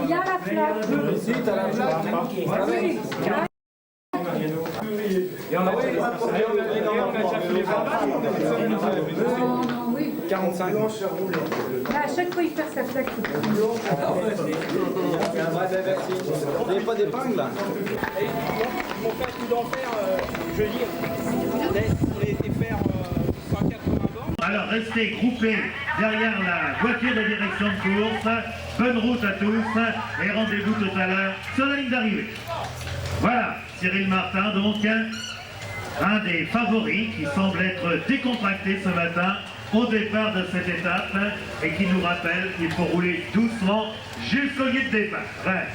Il y a la flotte. Si, t'as la flotte. Oui. Et on a déjà fait les 45. Là, à chaque fois, il perd sa plaque. Vous n'avez pas d'épingle là? Mon frère qui doit en faire jeudi, pour les faire 180 bornes. Alors restez groupés derrière la voiture de direction de course. Bonne route à tous et rendez-vous tout à l'heure sur la ligne d'arrivée. Voilà, Cyril Martin donc, un des favoris qui semble être décontracté ce matin au départ de cette étape et qui nous rappelle qu'il faut rouler doucement jusqu'au lieu de départ. Ouais.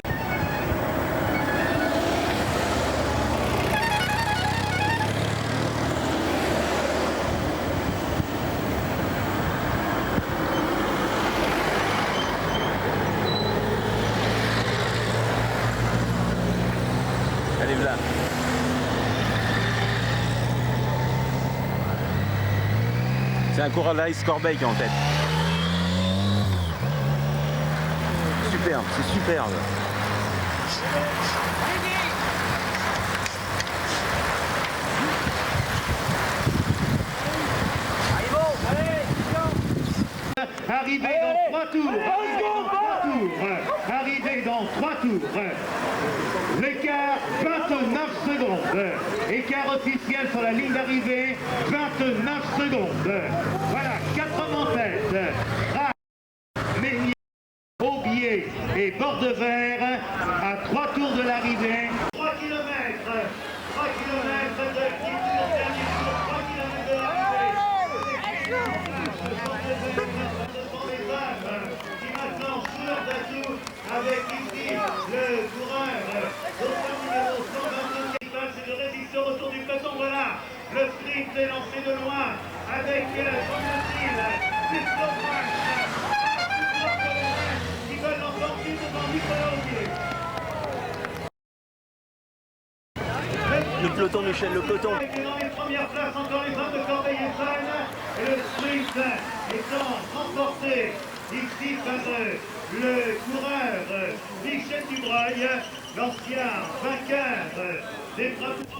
Allez, là. C'est un coureur de la Ice Corbeil en fait. Superbe, c'est superbe. Arrivé dans 3 tours. Arrivé dans 3 tours. L'écart 29 secondes. Écart officiel sur la ligne d'arrivée 29 secondes. Voilà, 4 hommes en tête. Meunier, Aubier et Bordeverre à 3 tours de l'arrivée. 3 km. 3 km de petit tour, dernier tour, 3 km de l'arrivée. Qui maintenant sort d'atout avec ici le coureur au numéro 122 c'est de résisteur autour du peloton. Voilà, le sprint est lancé de loin avec semble-t-il qui veulent l'emporter devant Nicolas Aubier. Le peloton, Michel, le peloton. Dans les premières places, encore les hommes de Corbeil-Essonnes et le sprint étant remporté ici par le coureur Michel Dubreuil, l'ancien vainqueur des drapeaux.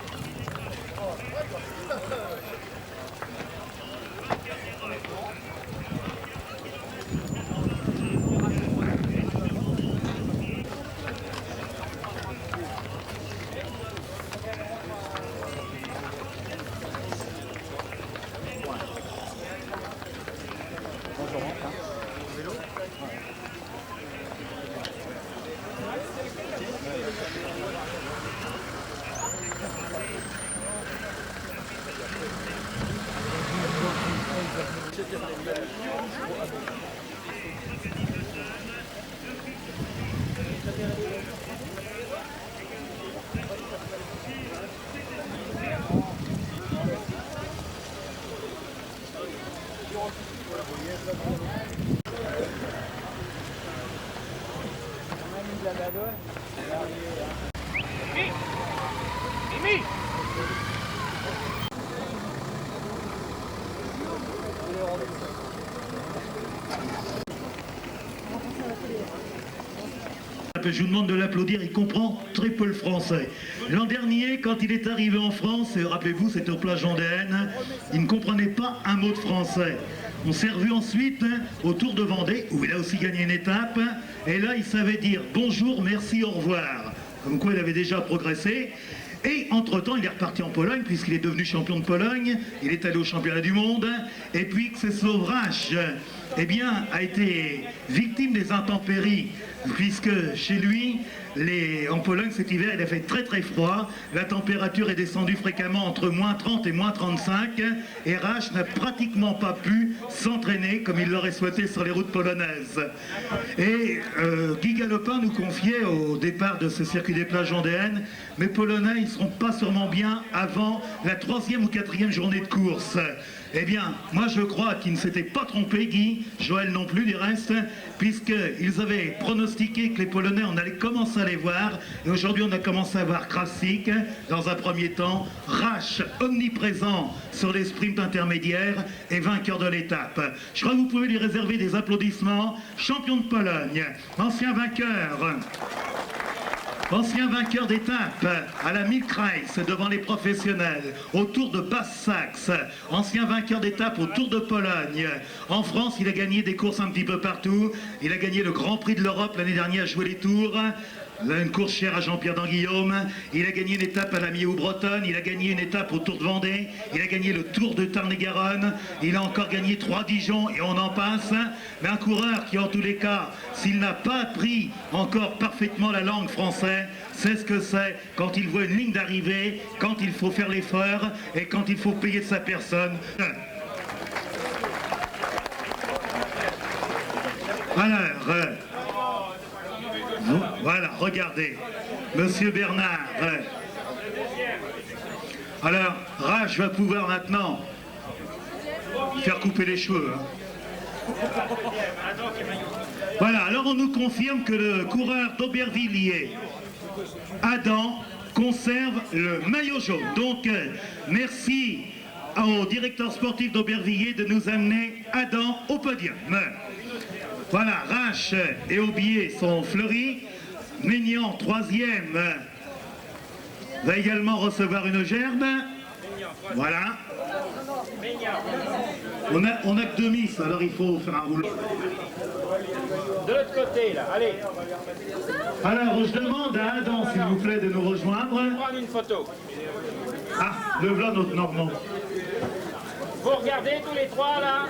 Mimi! Je vous demande de l'applaudir, il comprend très peu le français. L'an dernier, quand il est arrivé en France, et rappelez-vous, c'était au plage Vendéenne, il ne comprenait pas un mot de français. On s'est revu ensuite au Tour de Vendée, où il a aussi gagné une étape, et là, il savait dire bonjour, merci, au revoir. Comme quoi, il avait déjà progressé. Et entre-temps, il est reparti en Pologne, puisqu'il est devenu champion de Pologne. Il est allé au championnat du monde. Et puis, Czesław, eh bien, a été victime des intempéries, puisque chez lui, en Pologne cet hiver, il a fait très très froid. La température est descendue fréquemment entre moins 30 et moins 35. Et Rach n'a pratiquement pas pu s'entraîner comme il l'aurait souhaité sur les routes polonaises. Et Guy Galopin nous confiait au départ de ce circuit des plages vendéennes, mes Polonais, ils ne seront pas sûrement bien avant la 3e ou 4e journée de course. Eh bien, moi je crois qu'ils ne s'étaient pas trompés, Guy, Joël non plus du reste, puisqu'ils avaient pronostiqué que les Polonais, on allait commencer à les voir, et aujourd'hui on a commencé à voir Krasik, dans un premier temps, Rasch, omniprésent sur les sprints intermédiaires et vainqueur de l'étape. Je crois que vous pouvez lui réserver des applaudissements. Champion de Pologne, ancien vainqueur d'étape à la Milkreis devant les professionnels, au Tour de Basse-Saxe, ancien vainqueur d'étape au Tour de Pologne. En France, il a gagné des courses un petit peu partout. Il a gagné le Grand Prix de l'Europe l'année dernière à jouer les Tours. Une course chère à Jean-Pierre d'Anguillaume. Il a gagné une étape à la Millau-Bretonne. Il a gagné une étape au Tour de Vendée. Il a gagné le Tour de Tarn-et-Garonne. Il a encore gagné 3 Dijon et on en passe. Mais un coureur qui, en tous les cas, s'il n'a pas appris encore parfaitement la langue française, c'est ce que c'est quand il voit une ligne d'arrivée, quand il faut faire l'effort et quand il faut payer de sa personne. Alors, voilà, regardez, Monsieur Bernard. Alors, Rasch va pouvoir maintenant faire couper les cheveux. Voilà, alors on nous confirme que le coureur d'Aubervilliers, Adam, conserve le maillot jaune. Donc, merci au directeur sportif d'Aubervilliers de nous amener Adam au podium. Voilà, Rasch et Aubier sont fleuris. Maignan, 3e, va également recevoir une gerbe. Voilà. On a que 2 miss, alors il faut faire un rouleau. De l'autre côté, là, allez. Alors, je demande à Adam, s'il vous plaît, de nous rejoindre. Prendre une photo. Ah, le voilà notre Normand. Vous regardez tous les 3, là,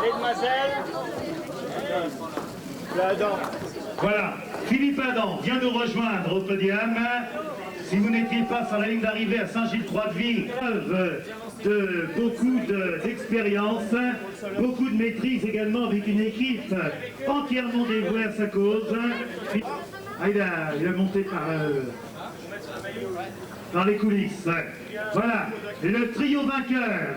les demoiselles. Là, Adam. Voilà, Philippe Adam vient nous rejoindre au podium. Si vous n'étiez pas sur la ligne d'arrivée à Saint-Gilles-Croix-de-Vie, preuve de beaucoup d'expérience, beaucoup de maîtrise également avec une équipe entièrement dévouée à sa cause. Ah, il a monté par les coulisses. Voilà, le trio vainqueur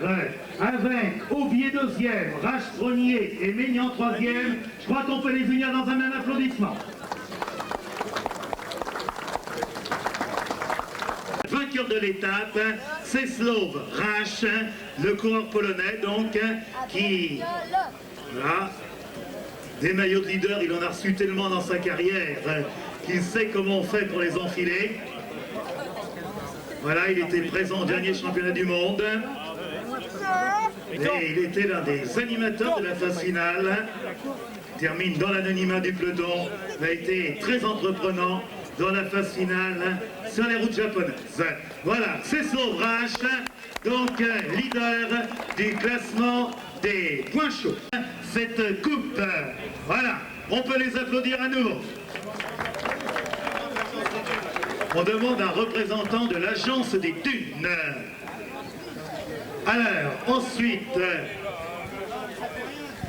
avec Aubier 2e, Rasch 1er et Maignan 3e. Je crois qu'on peut les unir dans un même applaudissement. Vainqueur de l'étape, Czesław Rasch, le coureur polonais donc, qui, voilà, des maillots de leader, il en a reçu tellement dans sa carrière qu'il sait comment on fait pour les enfiler. Voilà, il était présent au dernier championnat du monde. Et il était l'un des animateurs de la phase finale. Il termine dans l'anonymat du peloton. Il a été très entreprenant dans la phase finale sur les routes japonaises. Voilà, c'est Czesław Rasch, donc leader du classement des points chauds. Cette coupe, voilà, on peut les applaudir à nouveau. On demande un représentant de l'agence des dunes. Alors, ensuite,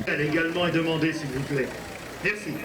elle également est demandée, s'il vous plaît. Merci.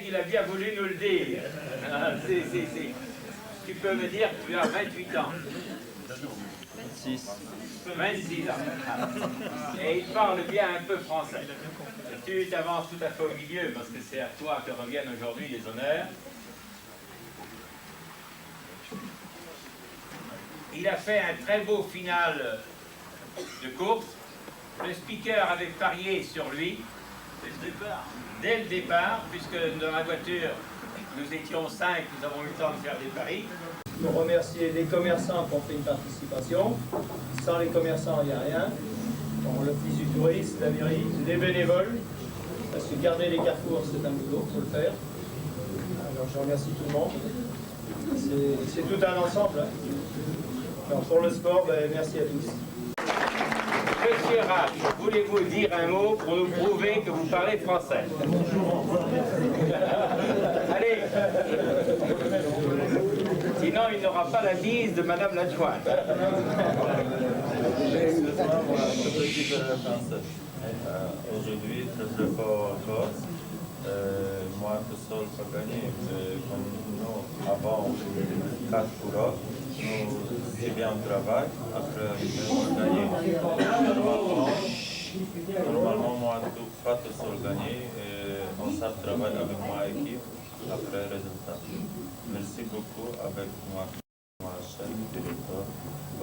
Qu'il a bien voulu nous le dire. Tu peux me dire que tu as 28 ans. 26 ans. Et il parle bien un peu français. Tu t'avances tout à fait au milieu parce que c'est à toi que reviennent aujourd'hui les honneurs. Il a fait un très beau final de course. Le speaker avait parié sur lui. Dès le départ, puisque dans la voiture, nous étions 5, nous avons eu le temps de faire des paris. Je veux remercier les commerçants qui ont fait une participation. Sans les commerçants, il n'y a rien. Bon, l'Office du tourisme, la mairie, les bénévoles, parce que garder les carrefours, c'est un boulot, il faut le faire. Alors je remercie tout le monde. C'est tout un ensemble. Hein. Alors pour le sport, ben, merci à tous. Monsieur Rache, voulez-vous dire un mot pour nous prouver que vous parlez français? Allez. Sinon, il n'aura pas la bise de Madame l'adjointe. Aujourd'hui, très fort encore. Moi, tout seul, pas gagné. Comme nous, avant, 4 coureurs, nous, c'est bien on travaille. Après, on gagne. Normalement, moi, pas tout seul gagné. On s'est travaillé avec ma équipe après le résultat. Merci beaucoup avec moi, ma chef, directeur.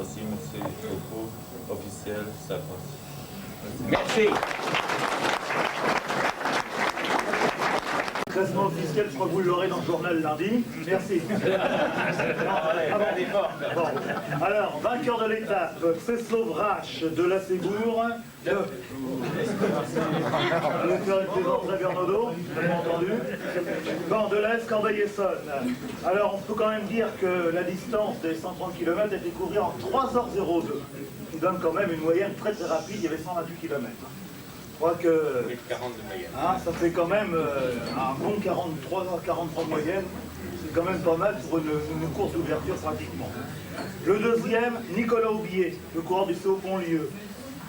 Aussi, merci beaucoup, officiel, Sarkozy. Merci. Classement officiel, je crois que vous l'aurez dans le journal lundi. Merci. Bon. Alors, vainqueur de l'étape, Czeslaw Rache de la Sébour. Le cœur est présent, très Bernaudot, bien entendu. Bon, de l'Est, Corbeil-Essonnes. Alors, on peut quand même dire que la distance des 130 km est découverte en 3h02, qui donne quand même une moyenne très très rapide, il y avait 128 km. Je crois que ça fait quand même un bon 43 moyenne, c'est quand même pas mal pour une course d'ouverture pratiquement. Le deuxième, Nicolas Aubier, le coureur du CO Pontlieu.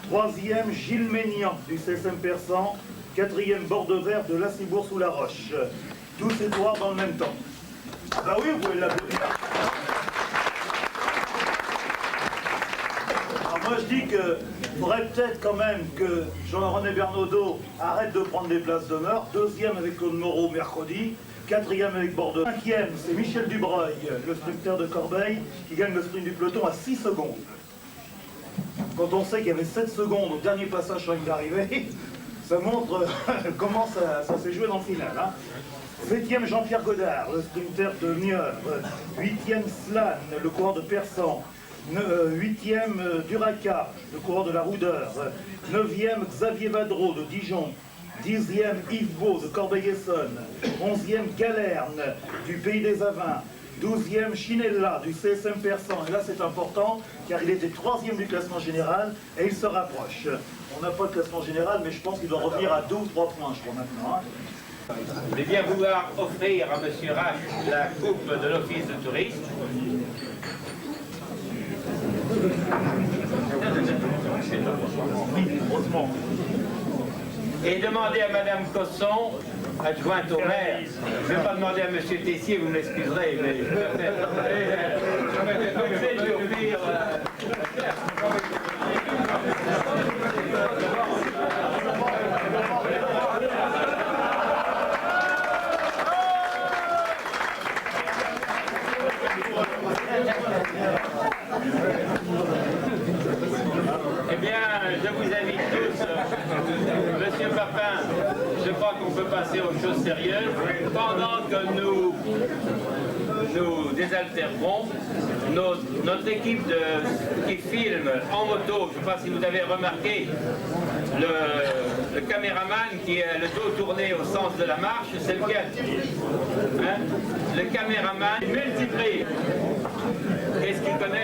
Troisième, Gilles Ménian du CSM Persan. Quatrième, Bordeaux-Vert de Lassibourg sous la Roche. Tous ces coureurs dans le même temps. Ah bah oui, vous pouvez l'applaudir. Moi je dis qu'il faudrait peut-être quand même que Jean-René Bernaudot arrête de prendre des places d'honneur. Deuxième avec Claude Moreau mercredi. Quatrième avec Bordeaux. Cinquième, c'est Michel Dubreuil, le sprinter de Corbeil, qui gagne le sprint du peloton à 6 secondes. Quand on sait qu'il y avait 7 secondes au dernier passage sur une d'arrivée, ça montre comment ça s'est joué dans le final. Hein. 7e, Jean-Pierre Godard, le sprinter de Niort. 8e, Slan, le coureur de Persan. 8e, Duraca, le coureur de la Roudeur. 9e, Xavier Vadreau de Dijon. 10e, Yves Beau de Corbeil-Essonnes. 11e, Galerne du Pays des Avins. 12e, Chinella du CSM Persan. Et là c'est important car il était 3e du classement général et il se rapproche. On n'a pas de classement général mais je pense qu'il doit revenir à 2 ou 3 points je crois maintenant. Hein. Je vais bien vouloir offrir à M. Rache la coupe de l'Office de tourisme. Et demander à Mme Cosson, adjointe au maire, je ne vais pas demander à M. Tessier, vous m'excuserez, mais je vais lui offrir. Eh bien, je vous invite tous, Monsieur Papin, je crois qu'on peut passer aux choses sérieuses. Pendant que nous désaltérerons, notre équipe qui filme en moto, je ne sais pas si vous avez remarqué, le caméraman qui a le dos tourné au sens de la marche, c'est lequel hein? Le caméraman multiplie. Qu'est-ce qu'il connaît?